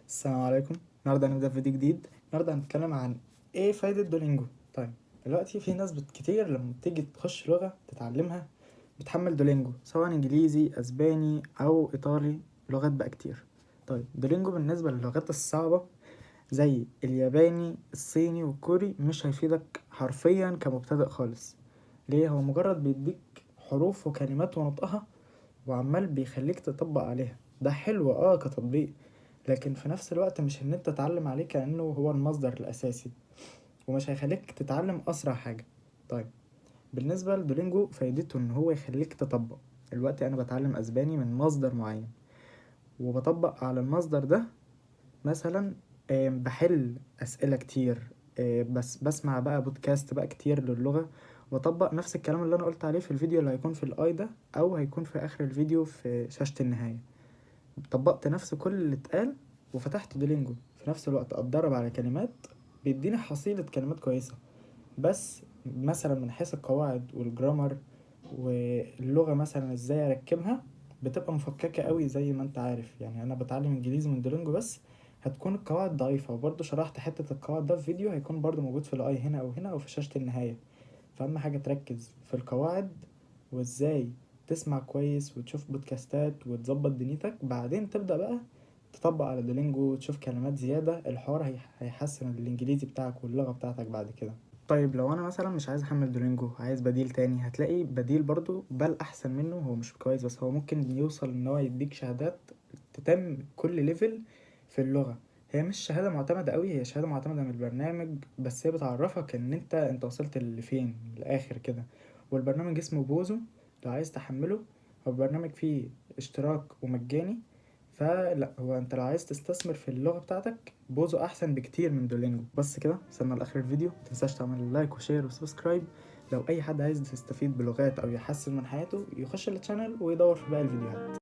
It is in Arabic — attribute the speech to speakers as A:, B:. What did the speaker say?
A: السلام عليكم. النهارده هنبدأ فيديو جديد. النهارده هنتكلم عن ايه فايدة دولينجو. طيب، دلوقتي في ناس كتير لما بتيجي تخش لغة تتعلمها بتحمل دولينجو، سواء انجليزي اسباني او ايطالي، لغات بقى كتير. طيب، دولينجو بالنسبة للغات الصعبة زي الياباني الصيني والكوري مش هيفيدك حرفيا كمبتدئ خالص. ليه؟ هو مجرد بيديك حروف وكلمات ونطقها وعمال بيخليك تطبق عليها. ده حلو كتطبيق، لكن في نفس الوقت مش ان انت تتعلم عليه كأنه هو المصدر الاساسي، ومش هيخليك تتعلم اسرع حاجة. طيب، بالنسبة لدولينجو فايدته ان هو يخليك تطبق. دلوقتي انا بتعلم اسباني من مصدر معين وبطبق على المصدر ده. مثلا بحل اسئلة كتير، بس بسمع بقى بودكاست بقى كتير للغة، واطبق نفس الكلام اللي انا قلت عليه في الفيديو اللي هيكون في الاي ده، او هيكون في اخر الفيديو في شاشة النهاية. طبقت نفس كل اللي اتقال وفتحت دولينجو في نفس الوقت اتدرب على كلمات، بيديني حصيلة كلمات كويسة. بس مثلا من حيث القواعد والجرامر واللغة مثلا ازاي اركبها بتبقى مفككة قوي. زي ما انت عارف، يعني انا بتعلم انجليزي من دولينجو، بس هتكون القواعد ضعيفة، وبرضه شرحت حتة القواعد ده في فيديو هيكون برضه موجود في الاي هنا او هنا او في شاشة النهاية. فأهم حاجة تركز في القواعد، وازاي تسمع كويس وتشوف بودكاستات وتظبط دنيتك، بعدين تبدأ بقى تطبق على دولينجو وتشوف كلمات زيادة. الحوار هيحسن الانجليزي بتاعك واللغة بتاعتك بعد كده. طيب، لو انا مثلا مش عايز احمل دولينجو، عايز بديل تاني، هتلاقي بديل برضو بل احسن منه. هو مش كويس بس هو ممكن يوصل ان هو يديك شهادات تتم كل ليفل في اللغة. هي مش شهادة معتمدة قوي، هي شهادة معتمدة من البرنامج، بس هي بتعرفك ان انت وصلت لفين الاخر كده. والبرنامج اسمه بوزو، لو عايز تحمله. هو برنامج فيه اشتراك ومجاني، فلا هو انت لو عايز تستثمر في اللغة بتاعتك بوزو احسن بكتير من دولينجو. بس كده وصلنا لاخر الفيديو، متنساش تعمل لايك وشير وسبسكرايب. لو اي حد عايز يستفيد بلغات او يحسن من حياته يخش الشانل ويدور في باقي الفيديوهات.